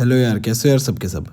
Hello यार, कैसे हो यार सब के सब।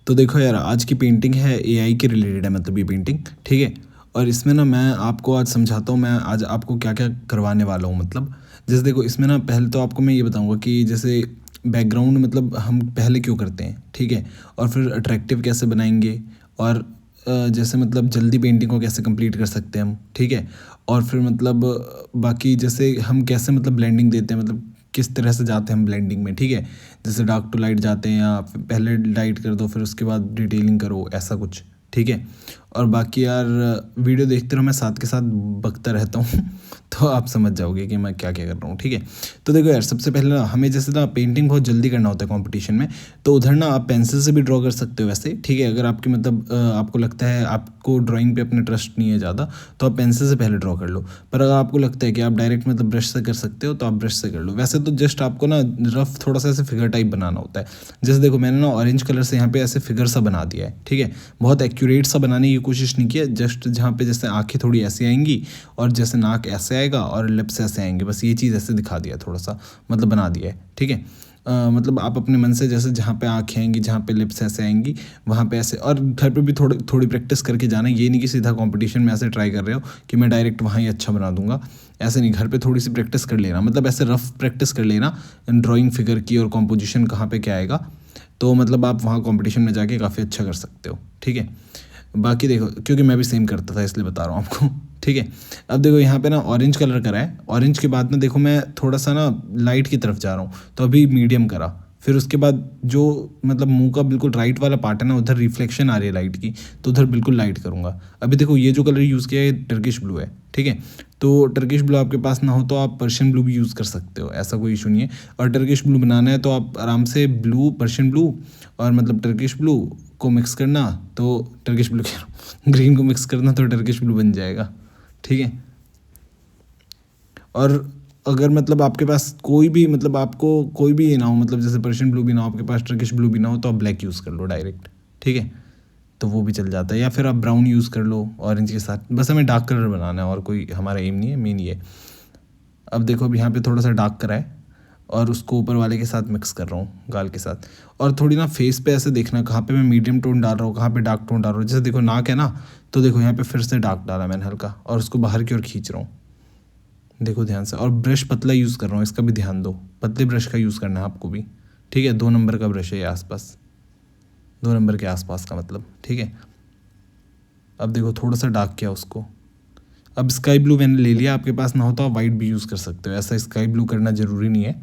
तो देखो यार, आज की पेंटिंग है एआई के रिलेटेड है, मतलब ये पेंटिंग ठीक है। और इसमें ना मैं आपको आज समझाता हूँ, मैं आज आपको क्या क्या करवाने वाला हूँ। मतलब जैसे देखो, इसमें ना पहले तो आपको मैं ये बताऊँगा कि जैसे बैकग्राउंड मतलब हम पहले क्यों करते हैं, ठीक है। और फिर अट्रैक्टिव कैसे बनाएंगे, और जैसे मतलब जल्दी पेंटिंग को कैसे कंप्लीट कर सकते हैं हम, ठीक है। और फिर मतलब बाकी जैसे हम कैसे मतलब ब्लेंडिंग देते हैं, मतलब किस तरह से जाते हैं हम ब्लेंडिंग में, ठीक है। जैसे डार्क टू लाइट जाते हैं, या फिर पहले लाइट कर दो फिर उसके बाद डिटेलिंग करो, ऐसा कुछ, ठीक है। और बाकी यार वीडियो देखते रहो, मैं साथ के साथ बकता रहता हूँ तो आप समझ जाओगे कि मैं क्या क्या कर रहा हूँ, ठीक है। तो देखो यार, सबसे पहले ना हमें जैसे ना पेंटिंग बहुत जल्दी करना होता है कंपटीशन में, तो उधर ना आप पेंसिल से भी ड्रॉ कर सकते हो वैसे, ठीक है। अगर आपकी मतलब आपको लगता है आपको ड्राइंग पे अपने ट्रस्ट नहीं है ज़्यादा, तो आप पेंसिल से पहले ड्रॉ कर लो। पर अगर आपको लगता है कि आप डायरेक्ट मतलब ब्रश से कर सकते हो, तो आप ब्रश से कर लो। वैसे तो जस्ट आपको ना रफ थोड़ा सा ऐसे फिगर टाइप बनाना होता है। जैसे देखो, मैंने ना ऑरेंज कलर से यहाँ पे ऐसे फिगर सा बना दिया है, ठीक है। बहुत एक्यूरेट सा बनाने की कोशिश नहीं किया, जस्ट जहाँ पे जैसे आंखें थोड़ी ऐसी आएंगी, और जैसे नाक ऐसे आएगा और लिप्स ऐसे आएंगे, बस ये चीज़ ऐसे दिखा दिया, थोड़ा सा मतलब बना दिया है, ठीक है। मतलब आप अपने मन से जैसे जहाँ पे आँखें आएंगी, जहाँ पे लिप्स ऐसे आएंगी, वहाँ पे ऐसे। और घर पे भी थोड़ी प्रैक्टिस करके जाना, ये नहीं कि सीधा कंपटीशन में ऐसे ट्राई कर रहे हो कि मैं डायरेक्ट वहाँ ही अच्छा बना दूंगा, ऐसे नहीं। घर पे थोड़ी सी प्रैक्टिस कर लेना, मतलब ऐसे रफ प्रैक्टिस कर लेना ड्राइंग फिगर की, और कॉम्पोजिशन कहाँ पे क्या आएगा, तो मतलब आप वहाँ कंपटीशन में जाके काफ़ी अच्छा कर सकते हो, ठीक है। बाकी देखो, क्योंकि मैं भी सेम करता था इसलिए बता रहा हूँ आपको, ठीक है। अब देखो यहाँ पे ना ऑरेंज कलर करा है, ऑरेंज के बाद ना देखो मैं थोड़ा सा ना लाइट की तरफ जा रहा हूँ, तो अभी मीडियम करा। फिर उसके बाद जो मतलब मुंह का बिल्कुल राइट वाला पार्ट है ना, उधर रिफ्लेक्शन आ रही है लाइट की, तो उधर बिल्कुल लाइट करूँगा। अभी देखो, ये जो कलर यूज़ किया है टर्किश ब्लू है, ठीक है। तो टर्किश ब्लू आपके पास ना हो तो आप पर्शियन ब्लू भी यूज़ कर सकते हो, ऐसा कोई इशू नहीं है। और टर्किश ब्लू बनाना है तो आप आराम से ब्लू, पर्शियन ब्लू और मतलब टर्किश ब्लू को मिक्स करना, तो टर्किश ब्लू कह रहा हूँ, ग्रीन को मिक्स करना तो टर्किश ब्लू बन जाएगा, ठीक है। और अगर मतलब आपके पास कोई भी मतलब आपको कोई भी ये ना हो, मतलब जैसे पर्शियन ब्लू भी ना हो आपके पास, टर्किश ब्लू भी ना हो, तो आप ब्लैक यूज़ कर लो डायरेक्ट, ठीक है। तो वो भी चल जाता है, या फिर आप ब्राउन यूज़ कर लो ऑरेंज के साथ। बस हमें डार्क कलर बनाना है, और कोई हमारा एम नहीं है, मेन ये। अब देखो, अब यहाँ पे थोड़ा सा डार्क करा है, और उसको ऊपर वाले के साथ मिक्स कर रहा हूँ, गाल के साथ। और थोड़ी ना फेस पे ऐसे देखना कहाँ पे मैं मीडियम टोन डाल रहा हूँ, कहाँ पे डार्क टोन डाल रहा हूँ। जैसे देखो नाक है ना, तो देखो यहाँ पे फिर से डार्क डाला मैंने हल्का, और उसको बाहर की ओर खींच रहा हूँ, देखो ध्यान से। और ब्रश पतला यूज़ कर रहा हूँ, इसका भी ध्यान दो, पतले ब्रश का यूज़ करना है आपको भी, ठीक है। 2 नंबर का ब्रश है ये, आसपास 2 नंबर के आसपास का मतलब, ठीक है। अब देखो थोड़ा सा डार्क किया उसको। अब स्काई ब्लू मैंने ले लिया, आपके पास ना हो तो आप वाइट भी यूज़ कर सकते हो, ऐसा स्काई ब्लू करना ज़रूरी नहीं है,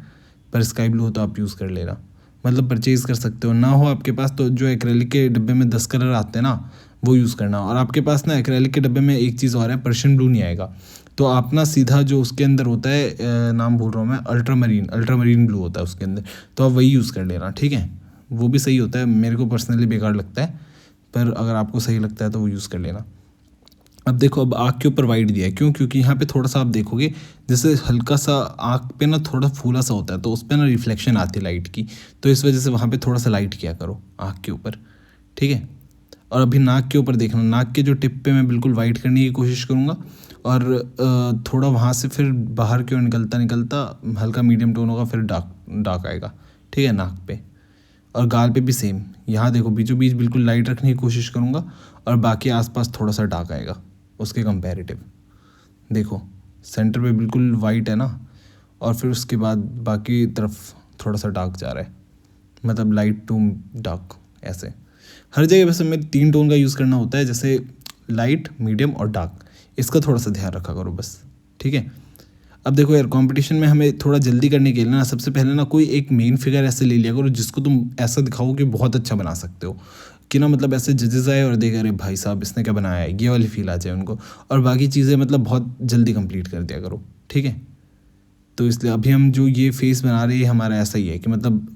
पर स्काई ब्लू हो तो आप यूज़ कर लेना, मतलब परचेज़ कर सकते हो। ना हो आपके पास तो जो एक्रेलिक के डब्बे में 10 कलर आते हैं ना, वो यूज़ करना। और आपके पास ना एक्रेलिक के डब्बे में एक चीज़ और है, पर्शियन ब्लू नहीं आएगा, तो आप ना सीधा जो उसके अंदर होता है, नाम भूल रहा हूँ मैं, अल्ट्रामरीन ब्लू होता है उसके अंदर, तो आप वही यूज़ कर लेना, ठीक है। वो भी सही होता है, मेरे को पर्सनली बेकार लगता है, पर अगर आपको सही लगता है तो वो यूज़ कर लेना। अब देखो, अब आँख के ऊपर वाइट दिया है, क्यों? क्योंकि यहाँ पे थोड़ा सा आप देखोगे, जैसे हल्का सा आँख पे ना थोड़ा फूला सा होता है, तो उस पर ना रिफ्लेक्शन आती है लाइट की, तो इस वजह से वहाँ पे थोड़ा सा लाइट किया करो आँख के ऊपर, ठीक है। और अभी नाक के ऊपर देखना, नाक के जो टिप पे मैं बिल्कुल वाइट करने की कोशिश करूँगा, और थोड़ा वहाँ से फिर बाहर की ओर निकलता निकलता हल्का मीडियम टोन होगा, फिर डार्क डार्क आएगा, ठीक है, नाक पे। और गाल पे भी सेम, यहाँ देखो बीचों बीच बिल्कुल लाइट रखने की कोशिश करूँगा, और बाकी आसपास थोड़ा सा डार्क आएगा उसके कंपैरेटिव। देखो सेंटर पे बिल्कुल वाइट है ना, और फिर उसके बाद बाकी तरफ थोड़ा सा डार्क जा रहा है, मतलब लाइट टू डार्क ऐसे। हर जगह वैसे मैं 3 टोन का यूज़ करना होता है, जैसे लाइट, मीडियम और डार्क, इसका थोड़ा सा ध्यान रखा करो बस, ठीक है। अब देखो यार, कंपटीशन में हमें थोड़ा जल्दी करने के लिए ना, सबसे पहले ना कोई एक मेन फिगर ऐसे ले लिया करो जिसको तुम ऐसा दिखाओ कि बहुत अच्छा बना सकते हो, कि ना मतलब ऐसे जजेस आए और देख, अरे भाई साहब इसने क्या बनाया है, ये वाली फील आ जाए उनको। और बाकी चीज़ें मतलब बहुत जल्दी कंप्लीट कर दिया करो, ठीक है। तो इसलिए अभी हम जो ये फेस बना रहे हैं हमारा ऐसा ही है कि मतलब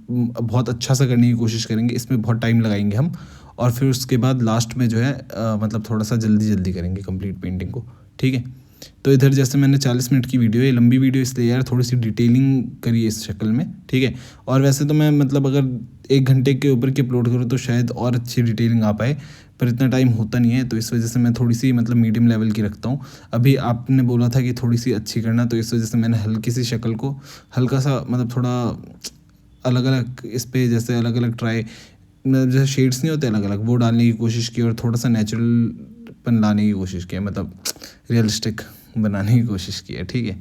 बहुत अच्छा सा करने की कोशिश करेंगे, इसमें बहुत टाइम लगाएंगे हम, और फिर उसके बाद लास्ट में जो है मतलब थोड़ा सा जल्दी जल्दी करेंगे कंप्लीट पेंटिंग को, ठीक है। तो इधर जैसे मैंने 40 मिनट की वीडियो है, लंबी वीडियो इसलिए यार, थोड़ी सी डिटेलिंग करी इस शक्ल में, ठीक है। और वैसे तो मैं मतलब अगर 1 घंटे के ऊपर की अपलोड करूँ तो शायद और अच्छी डिटेलिंग आ पाए, पर इतना टाइम होता नहीं है, तो इस वजह से मैं थोड़ी सी मतलब मीडियम लेवल की रखता हूँ। अभी आपने बोला था कि थोड़ी सी अच्छी करना, तो इस वजह से मैंने हल्की सी शक्ल को हल्का सा मतलब थोड़ा अलग अलग इस पे जैसे अलग अलग ट्राई, मतलब जैसे शेड्स नहीं होते अलग अलग, वो डालने की कोशिश की और थोड़ा सा नेचुरलपन लाने की कोशिश की है, मतलब रियलिस्टिक बनाने की कोशिश की है, ठीक है।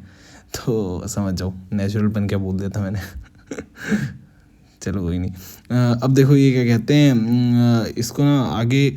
तो समझ जाओ नेचुरलपन क्या बोल दिया था मैंने। चलो कोई नहीं। अब देखो ये क्या कहते हैं, इसको ना आगे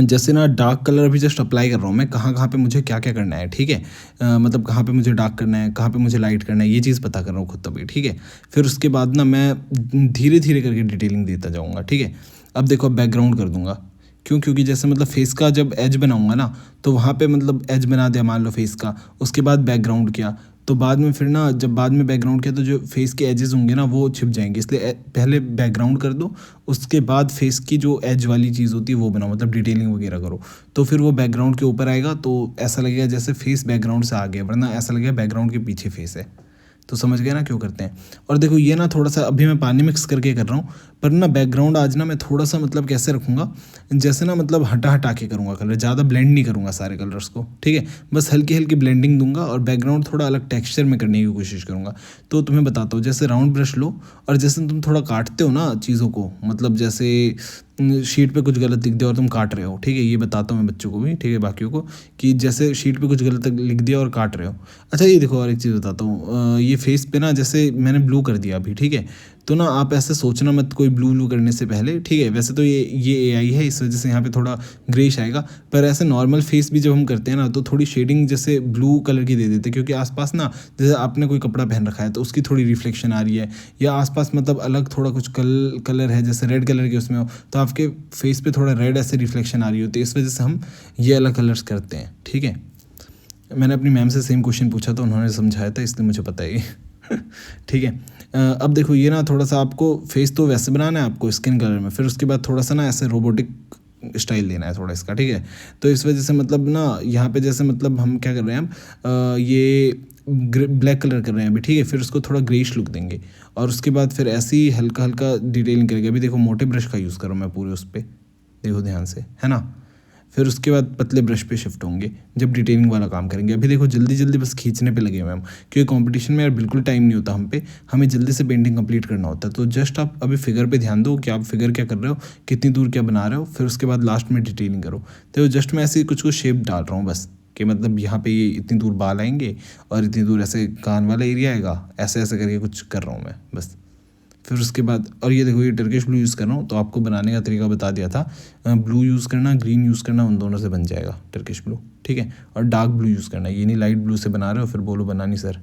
जैसे ना डार्क कलर अभी जस्ट अप्लाई कर रहा हूँ मैं, कहाँ कहाँ पे मुझे क्या क्या करना है, ठीक है। मतलब कहाँ पे मुझे डार्क करना है, कहाँ पे मुझे लाइट करना है, ये चीज़ पता कर रहा हूँ खुद तभी, ठीक है। फिर उसके बाद ना मैं धीरे धीरे करके डिटेलिंग देता जाऊँगा, ठीक है। अब देखो अब बैकग्राउंड कर दूंगा, क्यों, क्योंकि जैसे मतलब फेस का जब एज बनाऊंगा ना, तो वहाँ पे मतलब एज बना दिया मान लो फेस का, उसके बाद बैकग्राउंड किया, तो बाद में फिर ना जब बाद में बैकग्राउंड किया तो जो फेस के एजेस होंगे ना वो छिप जाएंगे, इसलिए पहले बैकग्राउंड कर दो, उसके बाद फेस की जो एज वाली चीज़ होती है वो बनाओ, मतलब डिटेलिंग वगैरह करो, तो फिर वो बैकग्राउंड के ऊपर आएगा, तो ऐसा लगेगा जैसे फेस बैकग्राउंड से आ गया, वरना ऐसा लगेगा बैकग्राउंड के पीछे फेस है। तो समझ गए ना क्यों करते हैं। और देखो ये ना थोड़ा सा अभी मैं पानी मिक्स करके कर रहा हूँ, पर ना बैकग्राउंड आज ना मैं थोड़ा सा मतलब कैसे रखूँगा, जैसे ना मतलब हटा हटा के करूँगा कलर, ज़्यादा ब्लेंड नहीं करूँगा सारे कलर्स को, ठीक है। बस हल्की हल्की ब्लेंडिंग दूंगा और बैकग्राउंड थोड़ा अलग टेक्सचर में करने की कोशिश करूँगा। तो तुम्हें बताता हूँ, जैसे राउंड ब्रश लो और जैसे तुम थोड़ा काटते हो ना चीज़ों को, मतलब जैसे शीट पे कुछ गलत लिख दिया और तुम काट रहे हो, ठीक है, ये बताता हूँ मैं बच्चों को भी, ठीक है, बाकियों को, कि जैसे शीट पे कुछ गलत लिख दिया और काट रहे हो। अच्छा ये देखो और एक चीज़ बताता हूँ, ये फेस पे ना जैसे मैंने ब्लू कर दिया अभी, ठीक है। तो ना आप ऐसे सोचना मत कोई ब्लू ब्लू करने से पहले, ठीक है। वैसे तो ये एआई है, इस वजह से यहाँ पे थोड़ा ग्रेश आएगा, पर ऐसे नॉर्मल फेस भी जब हम करते हैं ना तो थोड़ी शेडिंग जैसे ब्लू कलर की दे देते हैं, क्योंकि आसपास ना जैसे आपने कोई कपड़ा पहन रखा है तो उसकी थोड़ी रिफ्लेक्शन आ रही है, या आसपास मतलब अलग थोड़ा कुछ कलर है जैसे रेड कलर के उसमें हो, तो आपके फेस पे थोड़ा रेड ऐसे रिफ्लेक्शन आ रही होती है, इस वजह से हम ये अलग कलर्स करते हैं, ठीक है। मैंने अपनी मैम से सेम क्वेश्चन पूछा तो उन्होंने समझाया था, इसलिए मुझे पता है ये। ठीक है। अब देखो ये ना थोड़ा सा आपको फेस तो वैसे बनाना है आपको स्किन कलर में, फिर उसके बाद थोड़ा सा ना ऐसे रोबोटिक स्टाइल देना है थोड़ा इसका, ठीक है। तो इस वजह से मतलब ना यहाँ पे जैसे मतलब हम क्या कर रहे हैं, हम ये ब्लैक कलर कर रहे हैं अभी, ठीक है। फिर उसको थोड़ा ग्रेइश लुक देंगे और उसके बाद फिर ऐसे ही हल्का हल्का डिटेलिंग करेंगे। अभी देखो मोटे ब्रश का यूज़ करूँ मैं पूरे उस पर, देखो ध्यान से, है ना। फिर उसके बाद पतले ब्रश पे शिफ्ट होंगे जब डिटेलिंग वाला काम करेंगे। अभी देखो जल्दी जल्दी बस खींचने पे लगे हुए हम, क्योंकि कंपटीशन में यार बिल्कुल टाइम नहीं होता हम पे, हमें जल्दी से पेंटिंग कंप्लीट करना होता है। तो जस्ट आप अभी फिगर पे ध्यान दो कि आप फिगर क्या कर रहे हो, कितनी दूर क्या बना रहे हो, फिर उसके बाद लास्ट में डिटेलिंग करो। तो जस्ट मैं ऐसे कुछ कुछ शेप डाल रहा हूँ बस, कि मतलब यहाँ पे ये इतनी दूर बाल आएंगे और इतनी दूर ऐसे कान वाला एरिया आएगा, ऐसे ऐसे करके कुछ कर रहा हूँ मैं बस। फिर उसके बाद और ये देखो ये टर्किश ब्लू यूज़ कर रहा हूँ, तो आपको बनाने का तरीका बता दिया था। ब्लू यूज़ करना, ग्रीन यूज़ करना, उन दोनों से बन जाएगा टर्किश ब्लू, ठीक है। और डार्क ब्लू यूज़ करना, ये नहीं लाइट ब्लू से बना रहे हो फिर बोलो बना नहीं सर।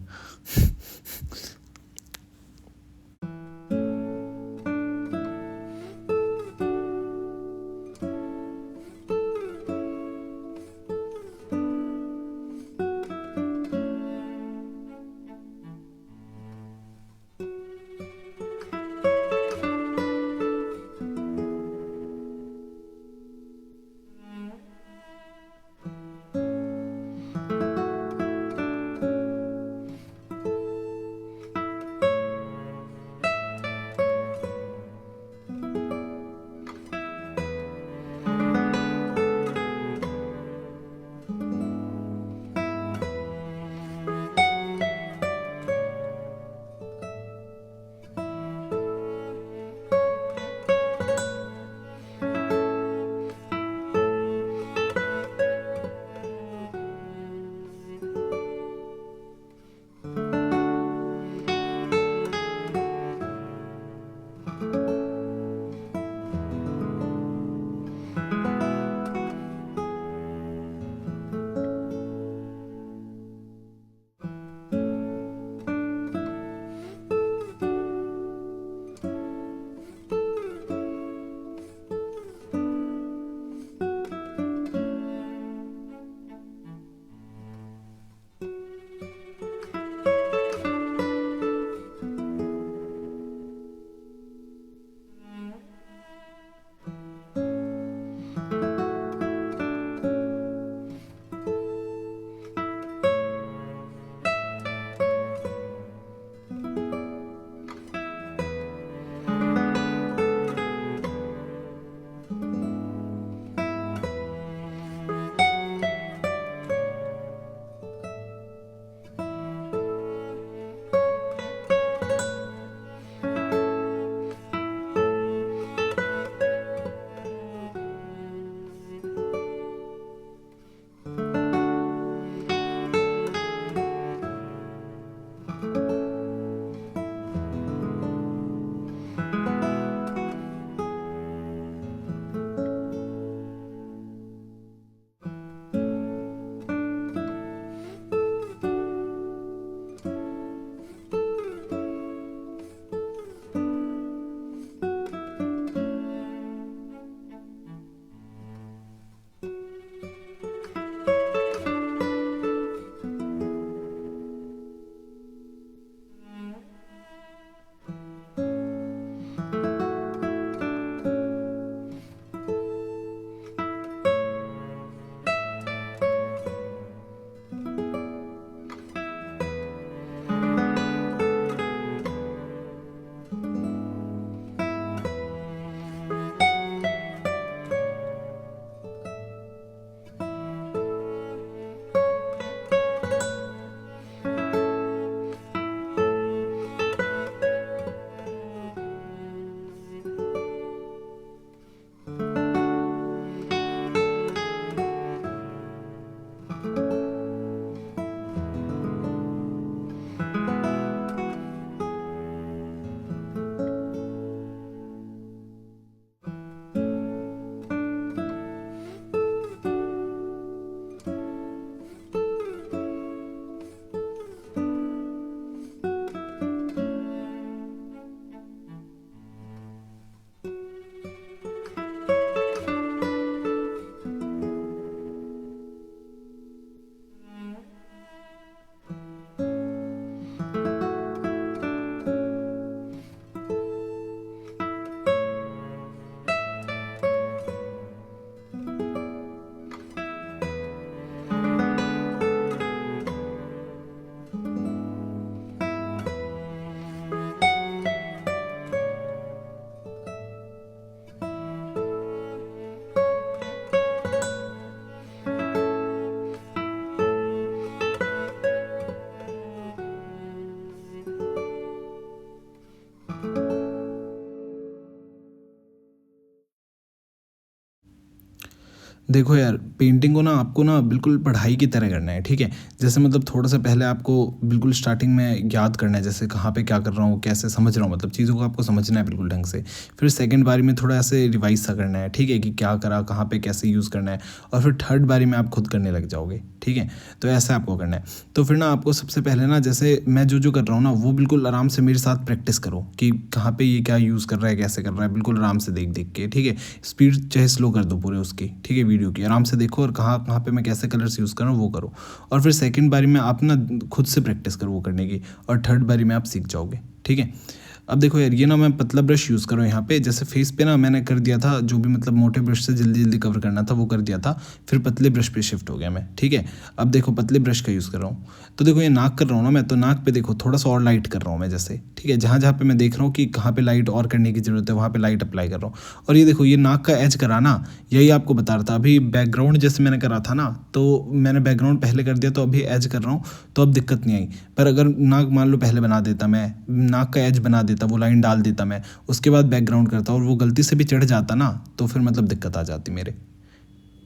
देखो यार, पेंटिंग को ना आपको ना बिल्कुल पढ़ाई की तरह करना है, ठीक है। जैसे मतलब थोड़ा सा पहले आपको बिल्कुल स्टार्टिंग में याद करना है, जैसे कहाँ पे क्या कर रहा हूँ, कैसे समझ रहा हूँ, मतलब चीज़ों को आपको समझना है बिल्कुल ढंग से। फिर सेकंड बारी में थोड़ा ऐसे रिवाइज सा करना है, ठीक है, कि क्या करा, कहाँ पे कैसे यूज़ करना है। और फिर थर्ड बारी में आप खुद करने लग जाओगे, ठीक है। तो ऐसा आपको करना है। तो फिर ना आपको सबसे पहले ना, जैसे मैं जो जो कर रहा हूँ ना, वो बिल्कुल आराम से मेरे साथ प्रैक्टिस करो कि कहाँ पे ये क्या यूज़ कर रहा है, कैसे कर रहा है, बिल्कुल आराम से देख देख के, ठीक है। स्पीड चाहे स्लो कर दो पूरे उसकी, ठीक है, वीडियो की आराम से देखो, और कहाँ कहाँ पे मैं कैसे कलर्स यूज़ कर रहा हूँ वो करो। और फिर सेकंड बारी में आप ना खुद से प्रैक्टिस करो वो करने की, और थर्ड बारी में आप सीख जाओगे, ठीक है। अब देखो यार, ये ना मैं पतला ब्रश यूज़ कर रहा हूँ यहाँ पे। जैसे फेस पे ना मैंने कर दिया था, जो भी मतलब मोटे ब्रश से जल्दी जल्दी कवर करना था वो कर दिया था, फिर पतले ब्रश पे शिफ्ट हो गया मैं, ठीक है। अब देखो पतले ब्रश का यूज़ कर रहा हूँ। तो देखो ये नाक कर रहा हूँ ना मैं, तो नाक पे देखो थोड़ा सा और लाइट कर रहा हूँ मैं, जैसे, ठीक है, जहाँ जहाँ पे मैं देख रहा हूँ कि कहाँ पे लाइट और करने की ज़रूरत है, वहाँ पे लाइट अप्लाई कर रहा हूँ। और ये देखो, ये नाक का एज करा ना, यही आपको बता रहा था अभी। बैकग्राउंड जैसे मैंने करा था ना, तो मैंने बैकग्राउंड पहले कर दिया, तो अभी एज कर रहा हूँ, तो अब दिक्कत नहीं आई। पर अगर नाक मान लो पहले बना देता मैं, नाक का एज बना देता, वो लाइन डाल देता मैं, उसके बाद बैकग्राउंड करता, और वो गलती से भी चढ़ जाता ना, तो फिर मतलब दिक्कत आ जाती मेरे।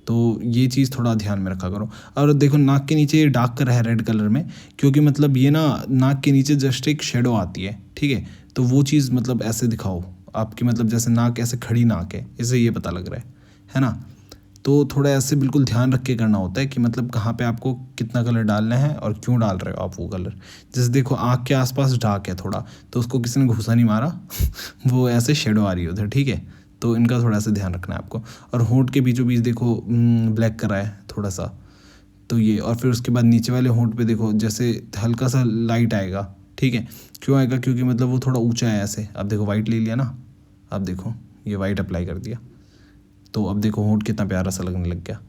तो ये चीज़ थोड़ा ध्यान में रखा करो। और देखो नाक के नीचे ये डार्क कर है रेड कलर में, क्योंकि मतलब ये ना नाक के नीचे जस्ट एक शेडो आती है, ठीक है। तो वो चीज़ मतलब ऐसे दिखाओ आपकी, मतलब जैसे नाक ऐसे खड़ी नाक है, इससे ये पता लग रहा है ना। तो थोड़ा ऐसे बिल्कुल ध्यान रख के करना होता है कि मतलब कहाँ पे आपको कितना कलर डालना है और क्यों डाल रहे हो आप वो कलर। जैसे देखो आँख के आसपास डार्क है थोड़ा, तो उसको किसी ने घुसा नहीं मारा वो ऐसे शेडो आ रही है उधर, ठीक है। तो इनका थोड़ा सा ध्यान रखना है आपको। और होंठ के बीचों बीच देखो ब्लैक करा है थोड़ा सा, तो ये। और फिर उसके बाद नीचे वाले होंठ पे देखो जैसे हल्का सा लाइट आएगा, ठीक है। क्यों आएगा? क्योंकि मतलब वो थोड़ा ऊंचा है ऐसे। अब देखो वाइट ले लिया ना, अब देखो ये वाइट अप्लाई कर दिया, तो अब देखो होंठ कितना प्यारा सा लगने लग गया।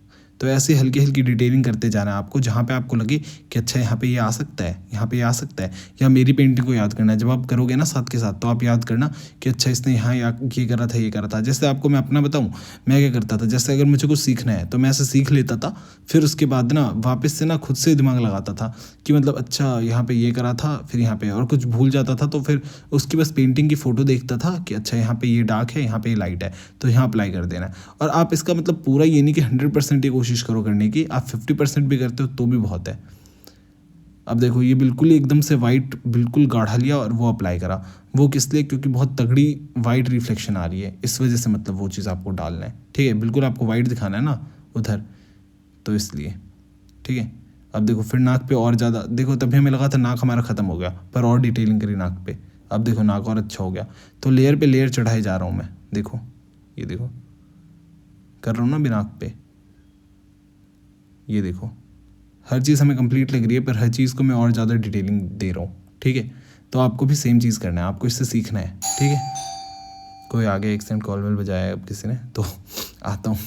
तो ऐसे हल्की हल्की डिटेलिंग करते जाना है आपको, जहाँ पे आपको लगे कि अच्छा यहाँ पे ये आ सकता है, यहाँ पे ये आ सकता है। या मेरी पेंटिंग को याद करना है, जब आप करोगे ना साथ के साथ, तो आप याद करना कि अच्छा इसने यहाँ ये करा था, ये करा था। जैसे आपको मैं अपना बताऊँ, मैं क्या करता था, जैसे अगर मुझे कुछ सीखना है तो मैं ऐसे सीख लेता था, फिर उसके बाद ना वापस से ना खुद से दिमाग लगाता था कि मतलब अच्छा यहाँ पे ये करा था, फिर यहाँ पे और कुछ भूल जाता था, तो फिर उसकी बस पेंटिंग की फ़ोटो देखता था कि अच्छा यहाँ पे ये डार्क है, यहाँ पे ये लाइट है, तो यहाँ अप्लाई कर देना है। और आप इसका मतलब पूरा ये नहीं कि 100% ये कोशिश करो करने की, आप 50% भी करते हो तो भी बहुत है। अब देखो ये बिल्कुल ही एकदम से वाइट बिल्कुल गाढ़ा लिया और वो अप्लाई करा। वो किस लिए? क्योंकि बहुत तगड़ी वाइट रिफ्लेक्शन आ रही है, इस वजह से मतलब वो चीज़ आपको डालना है, ठीक है। बिल्कुल आपको वाइट दिखाना है ना उधर, तो इसलिए, ठीक है। अब देखो फिर नाक पे और ज़्यादा देखो, तभी हमें लगा था नाक हमारा ख़त्म हो गया, पर और डिटेलिंग करी नाक पे। अब देखो नाक और अच्छा हो गया। तो लेयर पे लेयर चढ़ाई जा रहा हूँ मैं, देखो ये देखो कर रहा हूँ ना भी नाक पे, ये देखो हर चीज़ हमें कंप्लीट लग रही है, पर हर चीज़ को मैं और ज़्यादा डिटेलिंग दे रहा हूँ, ठीक है। तो आपको भी सेम चीज़ करना है, आपको इससे सीखना है, ठीक है। कोई आगे एक्सेंट कॉल मेल बजाया है अब किसी ने, तो आता हूँ।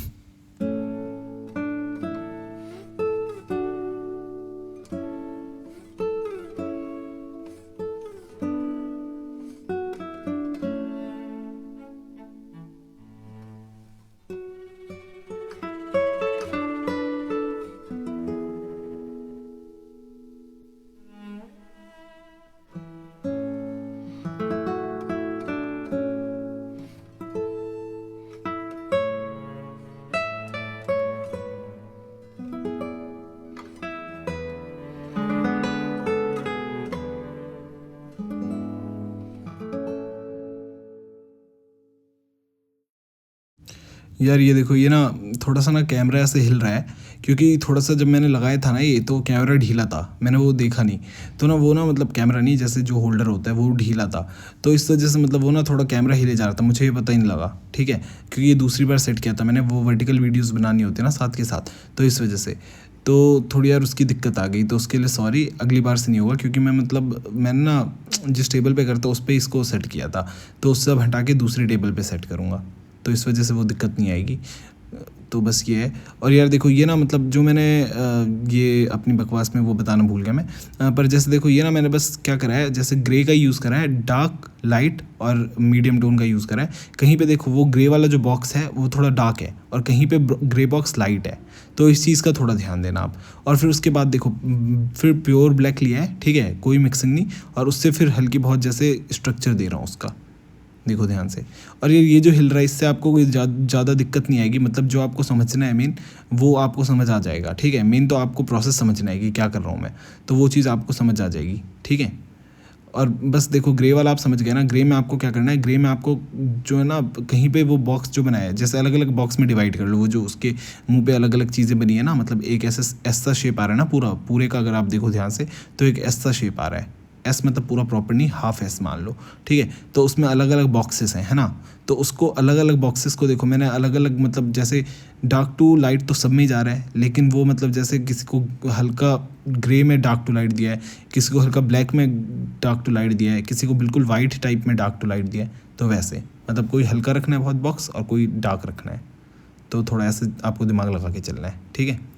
यार ये देखो, ये ना थोड़ा सा ना कैमरा ऐसे हिल रहा है, क्योंकि थोड़ा सा जब मैंने लगाया था ना ये, तो कैमरा ढीला था, मैंने वो देखा नहीं। तो ना वो ना मतलब कैमरा नहीं, जैसे जो होल्डर होता है वो ढीला था, तो इस वजह से मतलब वो ना थोड़ा कैमरा हिले जा रहा था, मुझे ये पता ही नहीं लगा, ठीक है। क्योंकि ये दूसरी बार सेट किया था मैंने, वो वर्टिकल वीडियोज़ बनानी होती है ना साथ के साथ, तो इस वजह से तो थोड़ी यार उसकी दिक्कत आ गई, तो उसके लिए सॉरी। अगली बार से नहीं होगा, क्योंकि मैं मतलब मैंने ना जिस टेबल पे करता उस पर इसको सेट किया था, तो उससे अब हटा के दूसरी टेबल पे सेट करूँगा, तो इस वजह से वो दिक्कत नहीं आएगी। तो बस ये है। और यार देखो ये ना मतलब जो मैंने ये अपनी बकवास में वो बताना भूल गया मैं, पर जैसे देखो ये ना मैंने बस क्या करा है, जैसे ग्रे का यूज़ करा है, डार्क लाइट और मीडियम टोन का यूज़ करा है। कहीं पे देखो वो ग्रे वाला जो बॉक्स है वो थोड़ा डार्क है, और कहीं पे ग्रे बॉक्स लाइट है, तो इस चीज़ का थोड़ा ध्यान देना आप। और फिर उसके बाद देखो फिर प्योर ब्लैक लिया है, ठीक है, कोई मिक्सिंग नहीं, और उससे फिर हल्की बहुत जैसे स्ट्रक्चर दे रहा हूँ उसका, देखो ध्यान से। और ये जो हिल राइज से आपको कोई ज़्यादा दिक्कत नहीं आएगी, मतलब जो आपको समझना है मेन वो आपको समझ आ जाएगा, ठीक है। मेन तो आपको प्रोसेस समझना है कि क्या कर रहा हूँ मैं, तो वो चीज़ आपको समझ आ जाएगी, ठीक है। और बस देखो ग्रे वाला आप समझ गए ना। ग्रे में आपको क्या करना है, ग्रे में आपको जो है ना कहीं पे वो बॉक्स जो बनाया है, जैसे अलग अलग बॉक्स में डिवाइड कर लो, वो जो उसके मुंह पे अलग अलग चीज़ें बनी है ना, मतलब एक ऐसा शेप आ रहा है ना, पूरे का अगर आप देखो ध्यान से तो एक ऐसा शेप आ रहा है। एस मतलब पूरा प्रॉपर नहीं, हाफ एस मान लो, ठीक है। तो उसमें अलग अलग बॉक्सेस हैं, है ना। तो उसको अलग अलग बॉक्सेस को देखो मैंने अलग अलग, मतलब जैसे डार्क टू लाइट तो सब में ही जा रहा है, लेकिन वो मतलब जैसे किसी को हल्का ग्रे में डार्क टू लाइट दिया है, किसी को हल्का ब्लैक में डार्क टू लाइट दिया है, किसी को बिल्कुल वाइट टाइप में डार्क टू लाइट दिया है। तो वैसे मतलब कोई हल्का रखना है बहुत बॉक्स और कोई डार्क रखना है, तो थोड़ा ऐसे आपको दिमाग लगा के चलना है, ठीक है।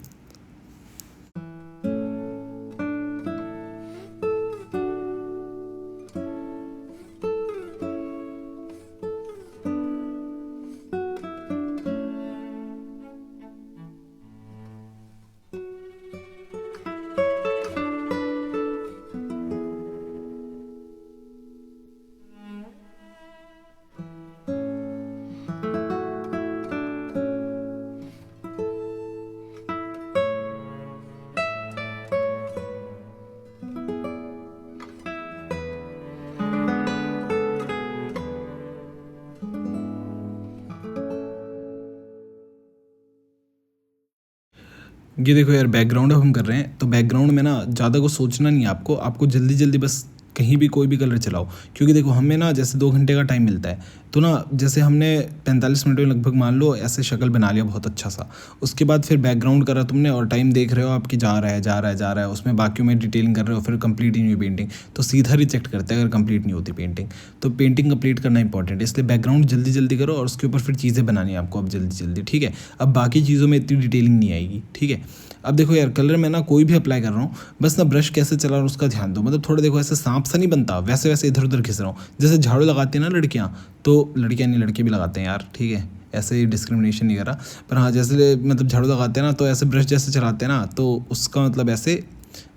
ये देखो यार, बैकग्राउंड अब हम कर रहे हैं, तो बैकग्राउंड में ना ज़्यादा कुछ सोचना नहीं है आपको, जल्दी जल्दी बस कहीं भी कोई भी कलर चलाओ। क्योंकि देखो हमें ना जैसे 2 घंटे का टाइम मिलता है, तो ना जैसे हमने 45 मिनट में लगभग मान लो ऐसे शक्ल बना लिया बहुत अच्छा सा। उसके बाद फिर बैकग्राउंड करा तुमने और टाइम देख रहे हो आपकी जा रहा है, उसमें बाकियों में डिटेलिंग कर रहे हो, फिर कंप्लीट ही नहीं हुई पेंटिंग, तो सीधा रिजेक्ट करते हैं अगर कंप्लीट नहीं होती पेंटिंग। तो पेंटिंग कंप्लीट करना इंपॉर्टेंट है, इसलिए बैकग्राउंड जल्दी जल्दी करो और उसके ऊपर फिर चीज़ें बनानी है आपको अब जल्दी जल्दी, ठीक है। अब बाकी चीज़ों में इतनी डिटेलिंग नहीं आएगी, ठीक है। अब देखो यार, कलर मैं ना कोई भी अप्लाई कर रहा हूँ, बस ना ब्रश कैसे चला रहा हूँ उसका ध्यान दो। मतलब थोड़ा देखो ऐसे सांप सा नहीं बनता, वैसे वैसे इधर उधर खिस रहा हूँ। जैसे झाड़ू लगाती हैं ना लड़कियाँ, तो लड़कियाँ नहीं लड़के भी लगाते हैं यार, ठीक है, ऐसे डिस्क्रिमिनेशन नहीं करा। पर हाँ, जैसे मतलब झाड़ू लगाते हैं ना, तो ऐसे ब्रश जैसे चलाते हैं ना, तो उसका मतलब ऐसे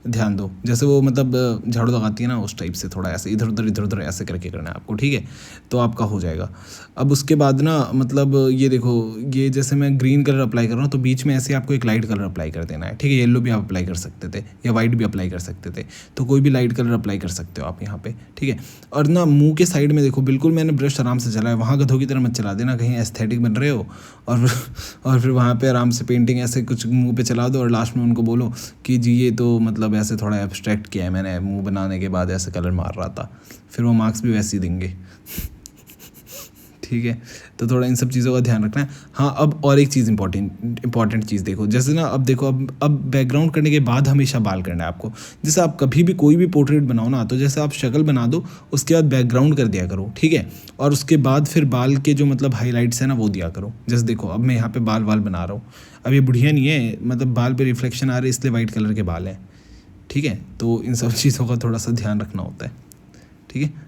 ध्यान दो, जैसे वो मतलब झाड़ू लगाती है ना उस टाइप से, थोड़ा ऐसे इधर उधर ऐसे करके करना है आपको, ठीक है। तो आपका हो जाएगा। अब उसके बाद ना मतलब ये देखो, ये जैसे मैं ग्रीन कलर अप्लाई कर रहा हूँ, तो बीच में ऐसे आपको एक लाइट कलर अप्लाई कर देना है, ठीक है। येलो भी आप अप्लाई कर सकते थे या वाइट भी अप्लाई कर सकते थे, तो कोई भी लाइट कलर अप्लाई कर सकते हो आप यहाँ पे, ठीक है। और ना मुंह के साइड में देखो, बिल्कुल मैंने ब्रश आराम से चलाया, वहाँ गधों की तरह मत चला देना, कहीं एस्थेटिक बन रहे हो और और फिर वहाँ पे आराम से पेंटिंग ऐसे कुछ मुंह पे चला दो और लास्ट में उनको बोलो कि जी ये तो मतलब ऐसे थोड़ा एब्स्ट्रैक्ट किया है मैंने, मुंह बनाने के बाद ऐसे कलर मार रहा था, फिर वो मार्क्स भी वैसे ही देंगे। ठीक है, तो थोड़ा इन सब चीज़ों का ध्यान रखना है। हाँ, अब और एक चीज़ इंपॉर्टेंट चीज़ देखो, जैसे ना अब देखो, अब बैकग्राउंड करने के बाद हमेशा बाल करना है आपको। जैसे आप कभी भी कोई भी पोर्ट्रेट बनाओ ना, तो जैसे आप शक्ल बना दो, उसके बाद बैकग्राउंड कर दिया करो, ठीक है। और उसके बाद फिर बाल के जो मतलब हाईलाइट्स है ना वो दिया करो। जैसे देखो अब मैं यहाँ पे बाल बना रहा हूँ, अब ये बुढ़िया नहीं है, मतलब बाल पे रिफ्लेक्शन आ रहा है इसलिए वाइट कलर के बाल हैं, ठीक है। तो इन सब चीज़ों का थोड़ा सा ध्यान रखना होता है, ठीक है।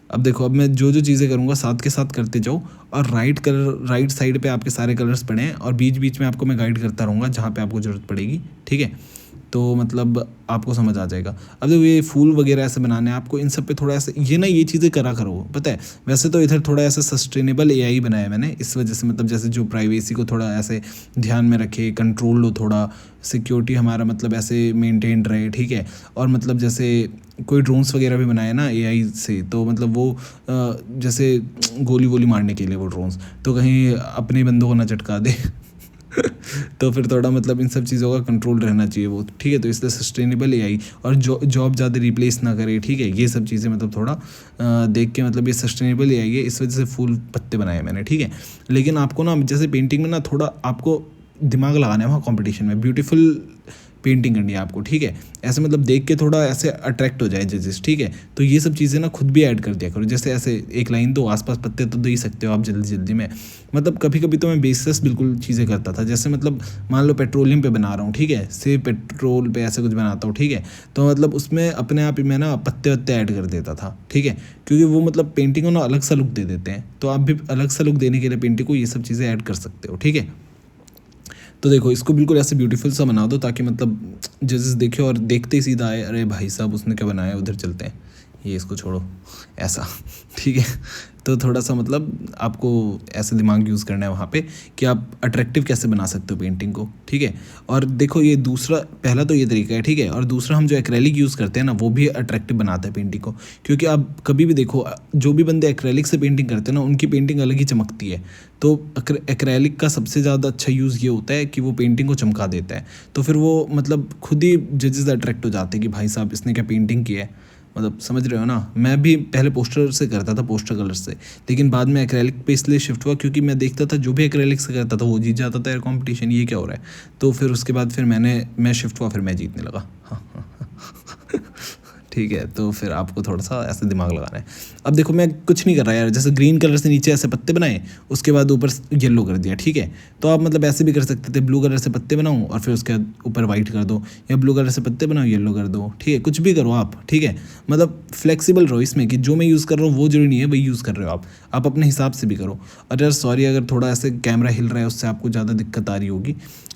अब देखो, अब मैं जो जो चीज़ें करूँगा साथ के साथ करते जाओ, और राइट साइड पे आपके सारे कलर्स पड़े हैं, और बीच बीच में आपको मैं गाइड करता रहूँगा जहाँ पे आपको ज़रूरत पड़ेगी, ठीक है। तो मतलब आपको समझ आ जाएगा। अब देखो ये फूल वगैरह ऐसे बनाने हैं आपको, इन सब पे थोड़ा ऐसे ये चीज़ें करा करो, पता है। वैसे तो इधर थोड़ा ऐसा सस्टेनेबल एआई बनाया है मैंने, इस वजह से मतलब जैसे जो प्राइवेसी को थोड़ा ऐसे ध्यान में रखे, कंट्रोल लो, थोड़ा सिक्योरिटी हमारा मतलब ऐसे मेंटेन रहे, ठीक है। और मतलब जैसे कोई ड्रोन्स वगैरह भी बनाए ना एआई से, तो मतलब वो जैसे गोली वोली मारने के लिए वो ड्रोन्स, तो कहीं अपने बंदों को ना चटका दे। तो फिर थोड़ा मतलब इन सब चीज़ों का कंट्रोल रहना चाहिए वो, ठीक है। तो इसलिए सस्टेनेबल एआई, और जॉब ज़्यादा रिप्लेस ना करे, ठीक है। ये सब चीज़ें मतलब थोड़ा देख के, मतलब ये सस्टेनेबल एआई है, इस वजह से फूल पत्ते बनाए मैंने, ठीक है। लेकिन आपको ना जैसे पेंटिंग में ना थोड़ा आपको दिमाग लगाना है, वहाँ कॉम्पिटिशन में ब्यूटीफुल पेंटिंग करनी है आपको, ठीक है। ऐसे मतलब देख के थोड़ा ऐसे अट्रैक्ट हो जाए जजेस, ठीक है। तो ये सब चीज़ें ना खुद भी ऐड कर दिया करो, जैसे ऐसे एक लाइन दो, आसपास पत्ते तो दे ही सकते हो आप जल्दी जल्दी में। मतलब कभी कभी तो मैं बेसिस बिल्कुल चीज़ें करता था, जैसे मतलब मान लो पेट्रोलियम पे बना रहा हूँ, ठीक है, से पेट्रोल पे ऐसे कुछ बनाता हूँ, ठीक है। तो मतलब उसमें अपने आप ही मैं ना पत्ते वत्ते ऐड कर देता था, ठीक है, क्योंकि वो मतलब पेंटिंग को ना अलग सा लुक दे देते हैं। तो आप भी अलग सा लुक देने के लिए पेंटिंग को ये सब चीज़ें ऐड कर सकते हो, ठीक है। तो देखो इसको बिल्कुल ऐसे ब्यूटीफुल सा बना दो, ताकि मतलब जजेस देखे और देखते ही सीधा आए, अरे भाई साहब उसने क्या बनाया, उधर चलते हैं। ये इसको छोड़ो, ऐसा, ठीक है। तो थोड़ा सा मतलब आपको ऐसे दिमाग यूज़ करना है वहाँ पे कि आप अट्रैक्टिव कैसे बना सकते हो पेंटिंग को, ठीक है। और देखो ये दूसरा, पहला तो ये तरीका है, ठीक है। और दूसरा हम जो एक्रेलिक यूज़ करते हैं ना, वो भी अट्रैक्टिव बनाता है पेंटिंग को, क्योंकि आप कभी भी देखो जो भी बंदे एक्रेलिक से पेंटिंग करते हैं ना, उनकी पेंटिंग अलग ही चमकती है। तो एक्रेलिक का सबसे ज़्यादा अच्छा यूज़ ये होता है कि वो पेंटिंग को चमका देता है। तो फिर वो मतलब खुद ही जजेस अट्रैक्ट हो जाते हैं कि भाई साहब इसने क्या पेंटिंग की है, मतलब समझ रहे हो ना। मैं भी पहले पोस्टर से करता था, पोस्टर कलर से, लेकिन बाद में एक्रेलिक पे इसलिए शिफ्ट हुआ क्योंकि मैं देखता था जो भी एक्रेलिक से करता था वो जीत जाता था यार कॉम्पिटिशन, ये क्या हो रहा है। तो फिर उसके बाद फिर मैं शिफ्ट हुआ, फिर मैं जीतने लगा। हाँ हाँ हाँ। ठीक है, तो फिर आपको थोड़ा सा ऐसे दिमाग लगाना है। अब देखो मैं कुछ नहीं कर रहा यार, जैसे ग्रीन कलर से नीचे ऐसे पत्ते बनाए, उसके बाद ऊपर येलो कर दिया, ठीक है। तो आप मतलब ऐसे भी कर सकते थे, ब्लू कलर से पत्ते बनाऊँ और फिर उसके बाद ऊपर वाइट कर दो, या ब्लू कलर से पत्ते बनाओ येलो कर दो, ठीक है। कुछ भी करो आप, ठीक है। मतलब फ्लेक्सिबल रहो इसमें कि जो मैं यूज़ कर रहा हूँ वो जरूरी नहीं है वही यूज़ कर रहे हो आप अपने हिसाब से भी करो। और यार सॉरी अगर थोड़ा ऐसे कैमरा हिल रहा है उससे आपको ज़्यादा दिक्कत आ रही होगी।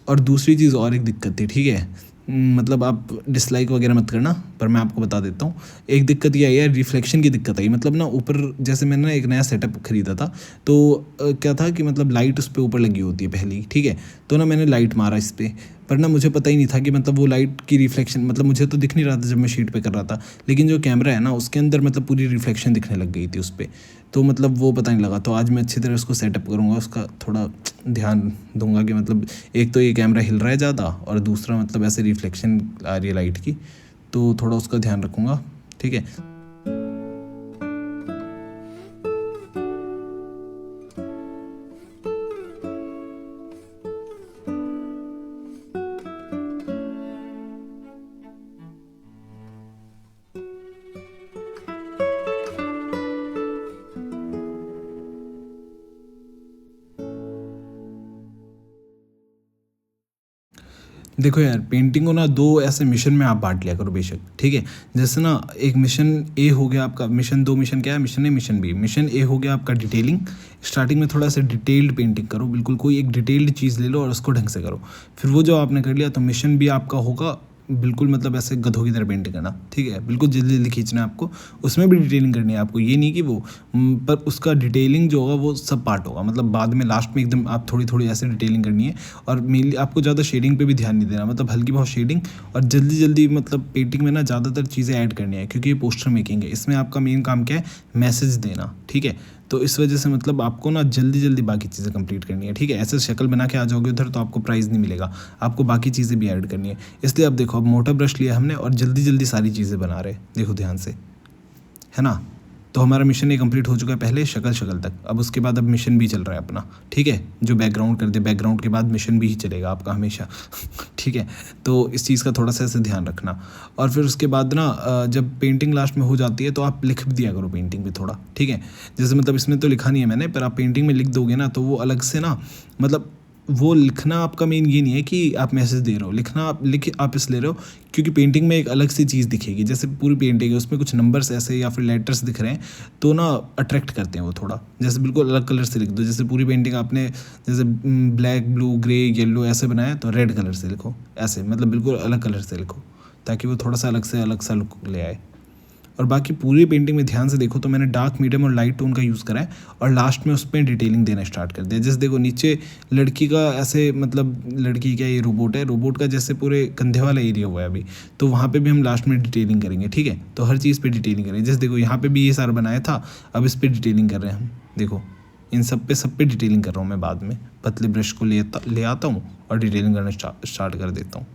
और दूसरी चीज़ और एक दिक्कत थी, ठीक है। मतलब आप डिसलाइक वगैरह मत करना, पर मैं आपको बता देता हूँ। एक दिक्कत ये आई है, रिफ्लेक्शन की दिक्कत आई। मतलब ना ऊपर जैसे मैंने ना एक नया सेटअप खरीदा था, तो क्या था कि मतलब लाइट उस पर ऊपर लगी होती है पहली, ठीक है। तो ना मैंने लाइट मारा इस पर, पर ना मुझे पता ही नहीं था कि मतलब वो लाइट की रिफ्लेक्शन, मतलब मुझे तो दिख नहीं रहा था जब मैं शीट पे कर रहा था, लेकिन जो कैमरा है ना उसके अंदर मतलब पूरी रिफ्लेक्शन दिखने लग गई थी उस पर। तो मतलब वो पता नहीं लगा। तो आज मैं अच्छी तरह उसको सेटअप करूँगा, उसका थोड़ा ध्यान दूंगा कि मतलब एक तो ये कैमरा हिल रहा है ज़्यादा, और दूसरा मतलब ऐसे रिफ्लेक्शन आ रही है लाइट की, तो थोड़ा उसका ध्यान रखूँगा, ठीक है। देखो यार पेंटिंग को ना दो ऐसे मिशन में आप बांट लिया करो बेशक, ठीक है। जैसे ना एक मिशन ए हो गया आपका, मिशन दो, मिशन क्या है, मिशन ए मिशन बी। मिशन ए हो गया आपका डिटेलिंग, स्टार्टिंग में थोड़ा सा डिटेल्ड पेंटिंग करो, बिल्कुल कोई एक डिटेल्ड चीज़ ले लो और उसको ढंग से करो। फिर वो जो आपने कर लिया तो मिशन बी आपका होगा बिल्कुल मतलब ऐसे गधों की तरह पेंटिंग करना, ठीक है। बिल्कुल जल्दी जल्दी खींचना है आपको, उसमें भी डिटेलिंग करनी है आपको, ये नहीं कि वो पर उसका डिटेलिंग जो होगा वो सब पार्ट होगा, मतलब बाद में लास्ट में एकदम आप थोड़ी थोड़ी ऐसे डिटेलिंग करनी है। और मेनली आपको ज़्यादा शेडिंग पे भी ध्यान नहीं देना, मतलब हल्की बहुत शेडिंग, और जल्दी जल्दी मतलब पेंटिंग में ना ज़्यादातर चीज़ें ऐड करनी है, क्योंकि ये पोस्टर मेकिंग है, इसमें आपका मेन काम क्या है, मैसेज देना, ठीक है। तो इस वजह से मतलब आपको ना जल्दी जल्दी बाकी चीज़ें कंप्लीट करनी है, ठीक है। ऐसे शक्ल बना के आ जाओगे उधर तो आपको प्राइज़ नहीं मिलेगा, आपको बाकी चीज़ें भी ऐड करनी है। इसलिए अब देखो, अब मोटा ब्रश लिया हमने और जल्दी जल्दी सारी चीज़ें बना रहे, देखो ध्यान से, है ना। तो हमारा मिशन ये कंप्लीट हो चुका है, पहले शक्ल शक्ल तक। अब उसके बाद अब मिशन भी चल रहा है अपना, ठीक है। जो बैकग्राउंड कर दे, बैकग्राउंड के बाद मिशन भी ही चलेगा आपका हमेशा। ठीक है। तो इस चीज़ का थोड़ा सा ऐसे ध्यान रखना। और फिर उसके बाद ना जब पेंटिंग लास्ट में हो जाती है तो आप लिख भी दिया करो पेंटिंग पे थोड़ा, ठीक है। जैसे मतलब इसमें तो लिखा नहीं है मैंने, पर आप पेंटिंग में लिख दोगे ना तो वो अलग से ना, मतलब वो लिखना आपका मेन ये नहीं है कि आप मैसेज दे रहे हो, लिखना आप लिख आप इस ले रहे हो क्योंकि पेंटिंग में एक अलग सी चीज़ दिखेगी। जैसे पूरी पेंटिंग है उसमें कुछ नंबर्स ऐसे या फिर लेटर्स दिख रहे हैं तो ना अट्रैक्ट करते हैं वो थोड़ा। जैसे बिल्कुल अलग कलर से लिख दो, जैसे पूरी पेंटिंग आपने जैसे ब्लैक ब्लू ग्रे येलो ऐसे बनाया तो रेड कलर से लिखो, ऐसे मतलब बिल्कुल अलग कलर से लिखो, ताकि वो थोड़ा सा अलग सा लुक ले आए। और बाकी पूरी पेंटिंग में ध्यान से देखो तो मैंने डार्क मीडियम और लाइट टोन का यूज़ करा है, और लास्ट में उस पर डिटेलिंग देना स्टार्ट कर दिया। जैसे देखो नीचे लड़की का ऐसे, मतलब लड़की क्या, ये रोबोट है, रोबोट का जैसे पूरे कंधे वाला एरिया हुआ है अभी, तो वहाँ पे भी हम लास्ट में डिटेलिंग करेंगे, ठीक है। तो हर चीज़ पे डिटेलिंग करेंगे। जैसे देखो यहाँ पे भी ये सारा बनाया था, अब इस पर डिटेलिंग कर रहे हैं हम, देखो इन सब पे डिटेलिंग कर रहा हूँ मैं। बाद में पतले ब्रश को ले आता हूँ और डिटेलिंग करना स्टार्ट कर देता हूँ।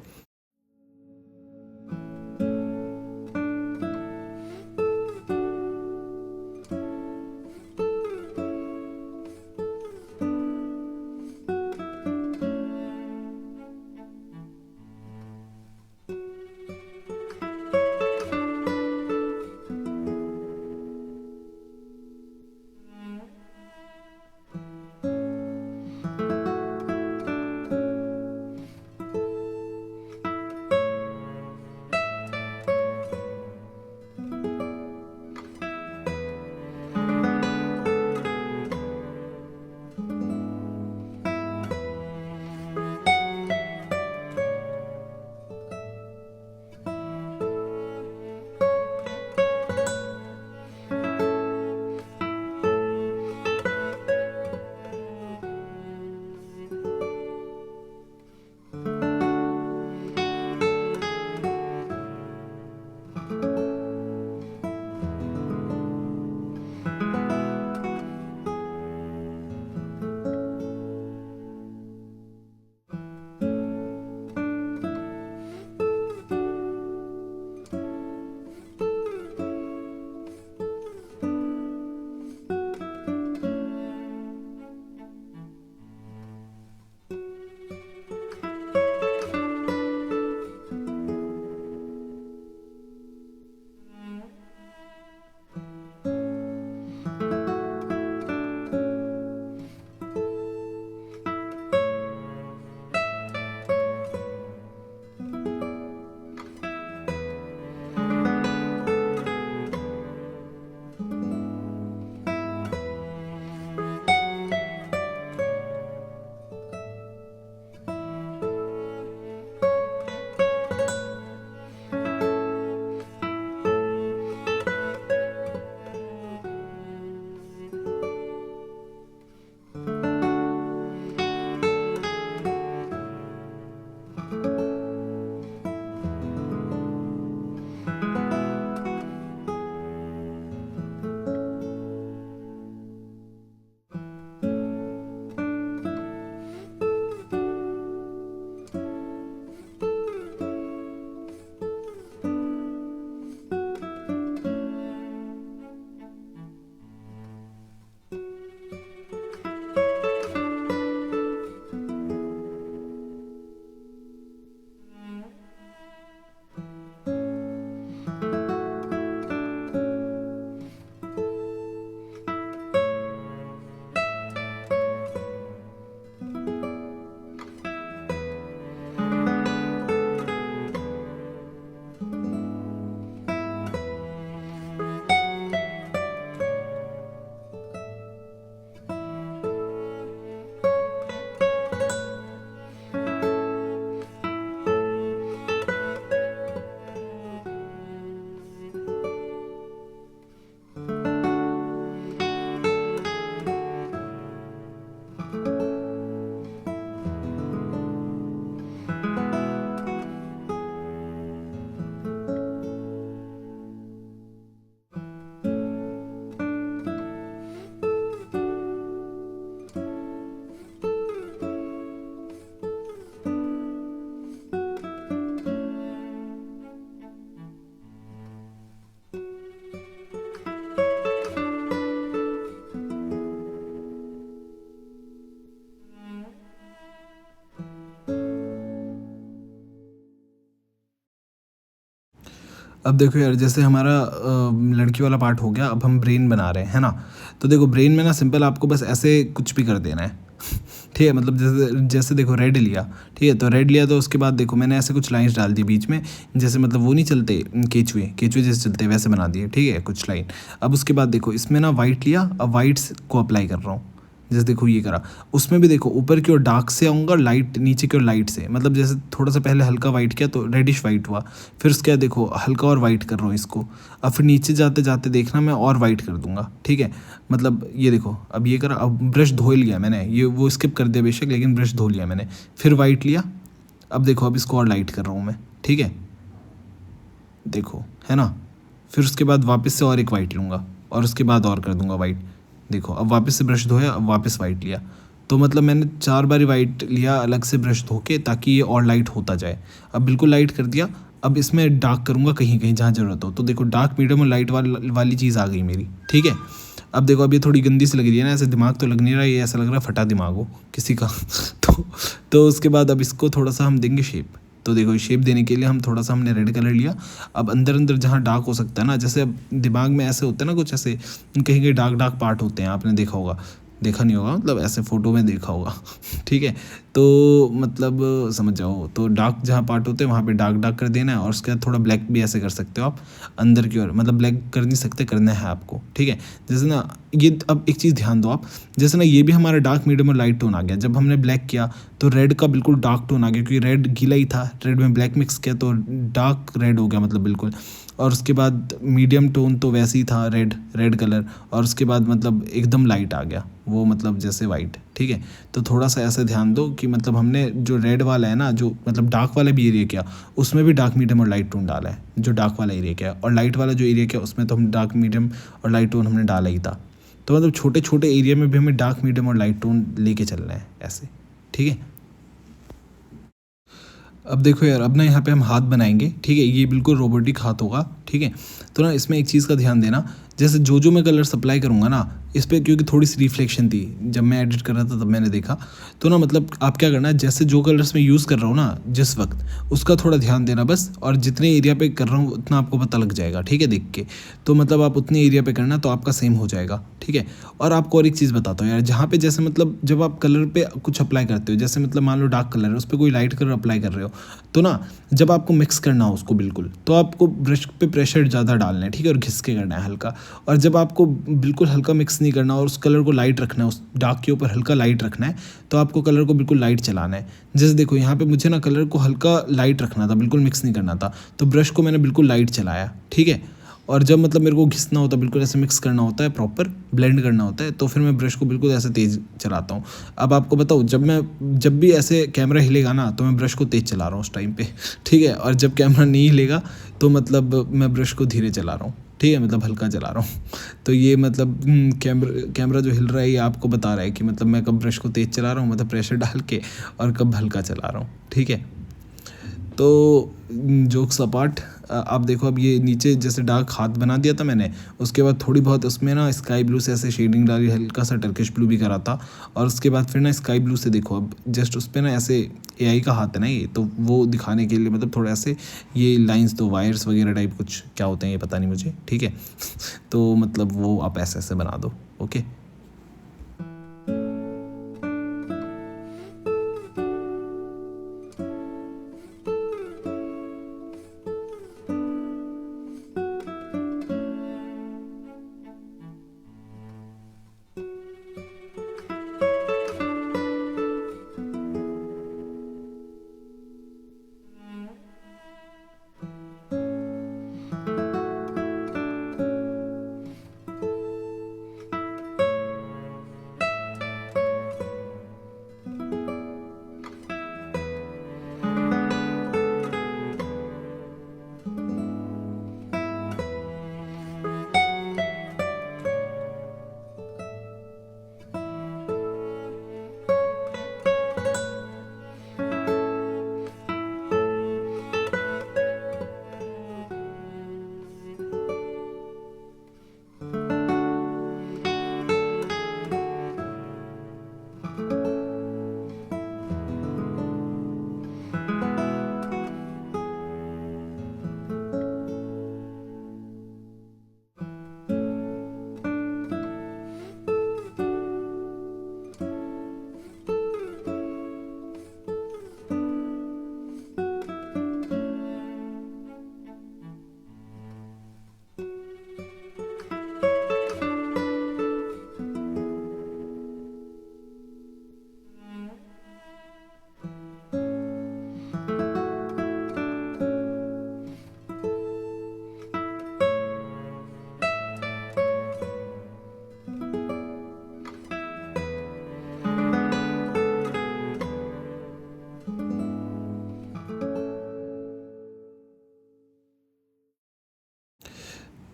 अब देखो यार, जैसे हमारा लड़की वाला पार्ट हो गया, अब हम ब्रेन बना रहे हैं, है ना। तो देखो ब्रेन में ना सिंपल आपको बस ऐसे कुछ भी कर देना है ठीक है। मतलब जैसे जैसे देखो रेड लिया, ठीक है, तो रेड लिया तो उसके बाद देखो मैंने ऐसे कुछ लाइंस डाल दी बीच में, जैसे मतलब वो नहीं चलते केचुए केचुए जैसे चलते हैं वैसे बना दिए, ठीक है, कुछ लाइन। अब उसके बाद देखो इसमें ना वाइट लिया, अब वाइट्स को अप्लाई कर रहा हूँ, जैसे देखो ये करा। उसमें भी देखो ऊपर की ओर डार्क से आऊँगा, लाइट नीचे की ओर लाइट से, मतलब जैसे थोड़ा सा पहले हल्का वाइट किया तो रेडिश वाइट हुआ, फिर उसके बाद देखो हल्का और वाइट कर रहा हूँ इसको। अब फिर नीचे जाते जाते देखना मैं और वाइट कर दूंगा, ठीक है। मतलब ये देखो अब ये करा, अब ब्रश धो लिया मैंने, ये वो स्किप कर दिया बेशक, लेकिन ब्रश धो लिया मैंने, फिर वाइट लिया। अब देखो अब इसको और लाइट कर रहा हूँ मैं, ठीक है, देखो है ना। फिर उसके बाद वापस से और एक वाइट लूँगा और उसके बाद और कर दूंगा वाइट। देखो अब वापस से ब्रश धोया, अब वापस वाइट लिया। तो मतलब मैंने 4 बारी वाइट लिया अलग से ब्रश धो के, ताकि ये और लाइट होता जाए। अब बिल्कुल लाइट कर दिया। अब इसमें डार्क करूँगा कहीं कहीं जहाँ ज़रूरत हो, तो देखो डार्क मीडियम और लाइट वाली चीज़ आ गई मेरी, ठीक है। अब देखो अब ये थोड़ी गंदी सी लग रही है ना, ऐसे दिमाग तो लग नहीं रहा, ये ऐसा लग रहा है फटा दिमाग हो किसी का तो तो उसके बाद अब इसको थोड़ा सा हम देंगे शेप। तो देखो शेप देने के लिए हम थोड़ा सा हमने रेड कलर लिया। अब अंदर अंदर जहाँ डार्क हो सकता है ना, जैसे अब दिमाग में ऐसे होते हैं ना कुछ ऐसे कहीं कहीं डार्क डार्क पार्ट होते हैं, आपने देखा होगा, देखा नहीं होगा मतलब ऐसे फ़ोटो में देखा होगा ठीक है। तो मतलब समझ जाओ, तो डार्क जहाँ पार्ट होते हैं वहाँ पे डार्क डार्क कर देना है, और उसके बाद थोड़ा ब्लैक भी ऐसे कर सकते हो आप अंदर की ओर, मतलब ब्लैक कर नहीं सकते, करना है आपको, ठीक है। जैसे ना ये, अब एक चीज़ ध्यान दो आप, जैसे ना ये भी हमारा डार्क मीडियम और लाइट टोन आ गया। जब हमने ब्लैक किया तो रेड का बिल्कुल डार्क टोन आ गया, क्योंकि रेड गीला ही था, रेड में ब्लैक मिक्स किया तो डार्क रेड हो गया मतलब बिल्कुल। और उसके बाद मीडियम टोन तो वैसे ही था, रेड रेड कलर, और उसके बाद मतलब एकदम लाइट आ गया वो, मतलब जैसे वाइट, ठीक है। तो थोड़ा सा ऐसे ध्यान दो कि मतलब हमने जो रेड वाला है ना, जो मतलब डार्क वाला भी एरिया किया, उसमें भी डार्क मीडियम और लाइट टोन डाला है, जो डार्क वाला एरिया किया, और लाइट वाला जो एरिया किया उसमें तो हम डार्क मीडियम और लाइट टोन हमने डाला ही था। तो मतलब छोटे छोटे एरिया में भी हमें डार्क मीडियम और लाइट टोन लेके चलना है ऐसे, ठीक है। अब देखो यार, अब ना यहाँ पे हम हाथ बनाएंगे, ठीक है, ये बिल्कुल रोबोटिक हाथ होगा, ठीक है। तो ना इसमें एक चीज़ का ध्यान देना, जैसे जो मैं कलर सप्लाई करूँगा ना इस पर, क्योंकि थोड़ी सी रिफ्लेक्शन थी जब मैं एडिट कर रहा था तब मैंने देखा। तो ना मतलब आप क्या करना है, जैसे जो कलर्स मैं यूज़ कर रहा हूँ ना जिस वक्त, उसका थोड़ा ध्यान देना बस, और जितने एरिया पे कर रहा हूँ उतना आपको पता लग जाएगा, ठीक है, देख के। तो मतलब आप उतने एरिया पे करना तो आपका सेम हो जाएगा, ठीक है। और आपको और एक चीज़ बताता हूँ यार, जहाँ पे जैसे मतलब जब आप कलर पे कुछ अप्लाई करते हो, जैसे मतलब मान लो डार्क कलर है, उस पर कोई लाइट कलर अप्लाई कर रहे हो, तो ना जब आपको मिक्स करना हो उसको बिल्कुल, तो आपको ब्रश पे प्रेशर ज़्यादा डालना है, ठीक है, और घिस के करना है हल्का। और जब आपको बिल्कुल हल्का मिक्स नहीं करना और उस कलर को लाइट रखना है, उस डार्क के ऊपर हल्का लाइट रखना है, तो आपको कलर को बिल्कुल लाइट चलाना है। जैसे देखो यहाँ पे मुझे ना कलर को हल्का लाइट रखना था, बिल्कुल मिक्स नहीं करना था, तो ब्रश को मैंने बिल्कुल लाइट चलाया, ठीक है। और जब मतलब मेरे को घिसना होता है, बिल्कुल ऐसे मिक्स करना होता है, प्रॉपर ब्लेंड करना होता है, तो फिर मैं ब्रश को बिल्कुल ऐसे तेज़ चलाता हूँ। अब आपको बताऊँ, जब भी ऐसे कैमरा हिलेगा ना तो मैं ब्रश को तेज़ चला रहा हूँ उस टाइम पे, ठीक है। और जब कैमरा नहीं हिलेगा तो मतलब मैं ब्रश को धीरे चला रहा हूँ, ठीक है, मतलब हल्का चला रहा हूँ तो ये मतलब कैमरा जो हिल रहा है ये आपको बता रहा है कि मतलब मैं कब ब्रश को तेज़ चला रहा हूँ, मतलब प्रेशर डाल के, और कब हल्का चला रहा हूँ, ठीक है। तो जोक्स अपार्ट, आप देखो अब ये नीचे जैसे डार्क हाथ बना दिया था मैंने, उसके बाद थोड़ी बहुत उसमें ना स्काई ब्लू से ऐसे शेडिंग डाली, हल्का सा टर्किश ब्लू भी करा था, और उसके बाद फिर ना स्काई ब्लू से देखो अब जस्ट उस पर ना ऐसे एआई का हाथ है ना ये, तो वो दिखाने के लिए मतलब थोड़ा ऐसे ये लाइंस, तो वायर्स वगैरह टाइप कुछ क्या होते हैं ये पता नहीं मुझे, ठीक है तो मतलब वो आप ऐसे ऐसे बना दो, ओके।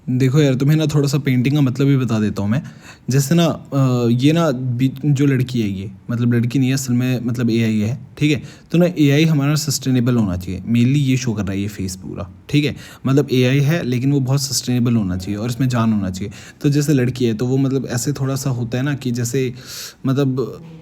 देखो यार, तुम्हें ना थोड़ा सा पेंटिंग का मतलब भी बता देता हूँ मैं। जैसे ना ये ना जो लड़की है, ये मतलब लड़की नहीं है असल में, मतलब एआई है, ठीक है। तो ना एआई हमारा सस्टेनेबल होना चाहिए, मेनली ये शो कर रहा है ये फेस पूरा, ठीक है। मतलब एआई है लेकिन वो बहुत सस्टेनेबल होना चाहिए और इसमें जान होना चाहिए। तो जैसे लड़की है तो वो मतलब ऐसे थोड़ा सा होता है ना कि जैसे मतलब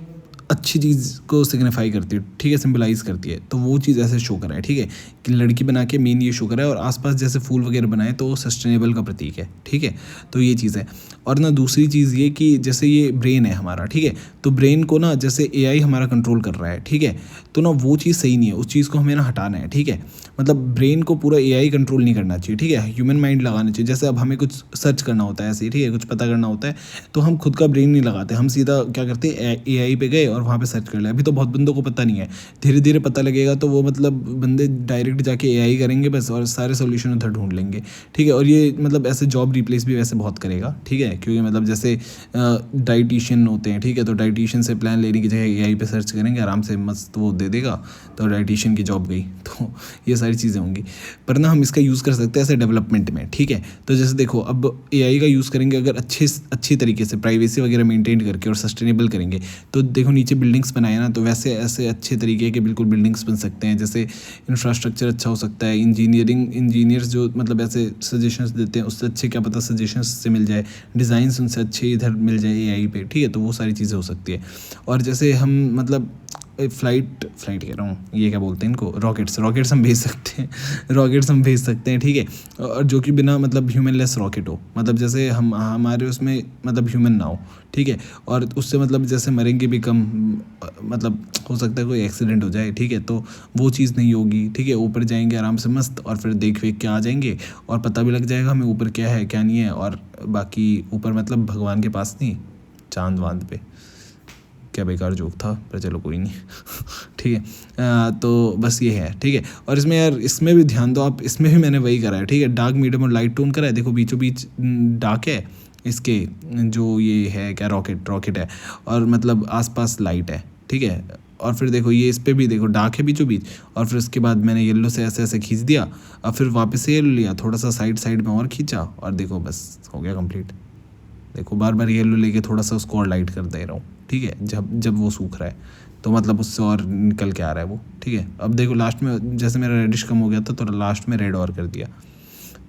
अच्छी चीज़ को सिग्निफाई करती है, ठीक है, सिंबलाइज करती है। तो वो चीज़ ऐसे शो करा है, ठीक है, कि लड़की बना के मेन ये शो करा है, और आसपास जैसे फूल वगैरह बनाए तो वो सस्टेनेबल का प्रतीक है, ठीक है। तो ये चीज़ है। और ना दूसरी चीज़ ये कि जैसे ये ब्रेन है हमारा, ठीक है, तो ब्रेन को ना जैसे एआई हमारा कंट्रोल कर रहा है, ठीक है। तो ना वो चीज़ सही नहीं है, उस चीज़ को हमें ना हटाना है, ठीक है। मतलब ब्रेन को पूरा एआई कंट्रोल नहीं करना चाहिए, ठीक है, ह्यूमन माइंड लगाना चाहिए। जैसे अब हमें कुछ सर्च करना होता है ऐसे ही, ठीक है, कुछ पता करना होता है, तो हम खुद का ब्रेन नहीं लगाते, हम सीधा क्या करते हैं, एआई पे गए और वहाँ पे सर्च कर लिया। अभी तो बहुत बंदों को पता नहीं है, धीरे धीरे पता लगेगा तो वो मतलब बंदे डायरेक्ट जाके एआई करेंगे बस, और सारे सोल्यूशन उधर ढूंढ लेंगे, ठीक है। और ये मतलब ऐसे जॉब रिप्लेस भी वैसे बहुत करेगा, ठीक है, क्योंकि मतलब जैसे डाइटिशियन होते हैं, ठीक है, तो डाइटिशियन से प्लान लेने की जगह एआई पे सर्च करेंगे, आराम से मस्त वो दे देगा, तो डाइटिशियन की जॉब गई। तो ये सारी चीज़ें होंगी। पर ना हम इसका यूज़ कर सकते हैं ऐसे डेवलपमेंट में, ठीक है। तो जैसे देखो, अब एआई का यूज़ करेंगे अगर अच्छी तरीके से प्राइवेसी वगैरह मेंटेन करके और सस्टेनेबल करेंगे, तो देखो नीचे बिल्डिंग्स बनाए ना, तो वैसे ऐसे अच्छे तरीके के बिल्कुल बिल्डिंग्स बन सकते हैं। जैसे इंफ्रास्ट्रक्चर अच्छा हो सकता है, इंजीनियर्स जो मतलब ऐसे सजेशंस देते हैं, उससे अच्छे क्या पता सजेशंस से मिल जाए, डिज़ाइंस उनसे अच्छे इधर मिल जाए एआई पे, ठीक है। तो वो सारी चीज़ें हो सकती है। और जैसे हम मतलब फ्लाइट कह रहा हूँ, ये क्या बोलते हैं इनको, रॉकेट्स हम भेज सकते हैं। रॉकेट्स हम भेज सकते हैं, ठीक है, और जो कि बिना मतलब ह्यूमन लेस रॉकेट हो, मतलब जैसे हम हमारे उसमें मतलब ह्यूमन ना हो, ठीक है। और उससे मतलब जैसे मरेंगे भी कम, मतलब हो सकता है कोई एक्सीडेंट हो जाए, ठीक है, तो वो चीज़ नहीं होगी, ठीक है। ऊपर जाएंगे आराम से मस्त, और फिर देख वेख के आ जाएंगे, और पता भी लग जाएगा हमें ऊपर क्या है क्या नहीं है। और बाकी ऊपर मतलब भगवान के पास नहीं, चांद वांद पे, क्या बेकार जोक था, पर चलो कोई नहीं। ठीक है, तो बस ये है, ठीक है। और इसमें यार, इसमें भी ध्यान दो आप, इसमें भी मैंने वही करा है, ठीक है, डार्क मीडियम और लाइट टोन करा है। देखो बीचों बीच डार्क है इसके, जो ये है क्या, रॉकेट है, और मतलब आसपास लाइट है, ठीक है। और फिर देखो ये इस पर भी देखो डार्क है बीचों बीच, और फिर उसके बाद मैंने येलो से ऐसे ऐसे खींच दिया, और फिर वापस से येलो लिया, थोड़ा सा साइड में और खींचा, और देखो बस हो गया कंप्लीट। देखो बार बार येलो लेके थोड़ा सा उसको और लाइट कर दे रहा हूँ, ठीक है, जब वो सूख रहा है तो मतलब उससे और निकल के आ रहा है वो, ठीक है। अब देखो लास्ट में जैसे मेरा रेडिश कम हो गया था, तो लास्ट में रेड और कर दिया,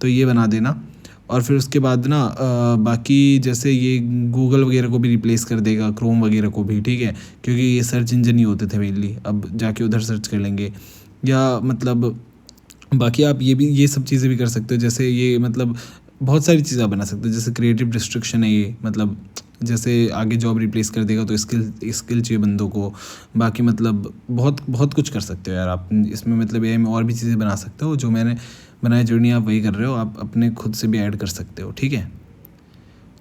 तो ये बना देना। और फिर उसके बाद ना बाकी जैसे ये गूगल वगैरह को भी रिप्लेस कर देगा, क्रोम वगैरह को भी, ठीक है, क्योंकि ये सर्च इंजन ही होते थे मेनली, अब जाके उधर सर्च कर लेंगे। या मतलब बाकी आप ये सब चीज़ें भी कर सकते हो, जैसे ये मतलब बहुत सारी चीज़ें आप बना सकते हो, जैसे क्रिएटिव डिस्ट्रक्शन है ये, मतलब जैसे आगे जॉब रिप्लेस कर देगा तो स्किल चाहिए बंदों को। बाकी मतलब बहुत बहुत कुछ कर सकते हो यार आप इसमें, मतलब एआई में और भी चीज़ें बना सकते हो, जो मैंने बनाया जर्नी आप वही कर रहे हो, आप अपने खुद से भी ऐड कर सकते हो, ठीक है।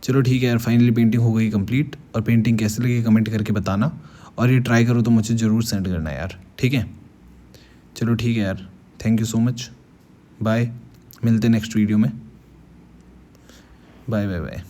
चलो ठीक है यार, फाइनली पेंटिंग हो गई कंप्लीट, और पेंटिंग कैसे लगी कमेंट करके बताना, और ये ट्राई करो तो मुझे ज़रूर सेंड करना यार, ठीक है। चलो ठीक है यार, thank you so much, bye, मिलते हैं नेक्स्ट वीडियो में, बाय बाय बाय।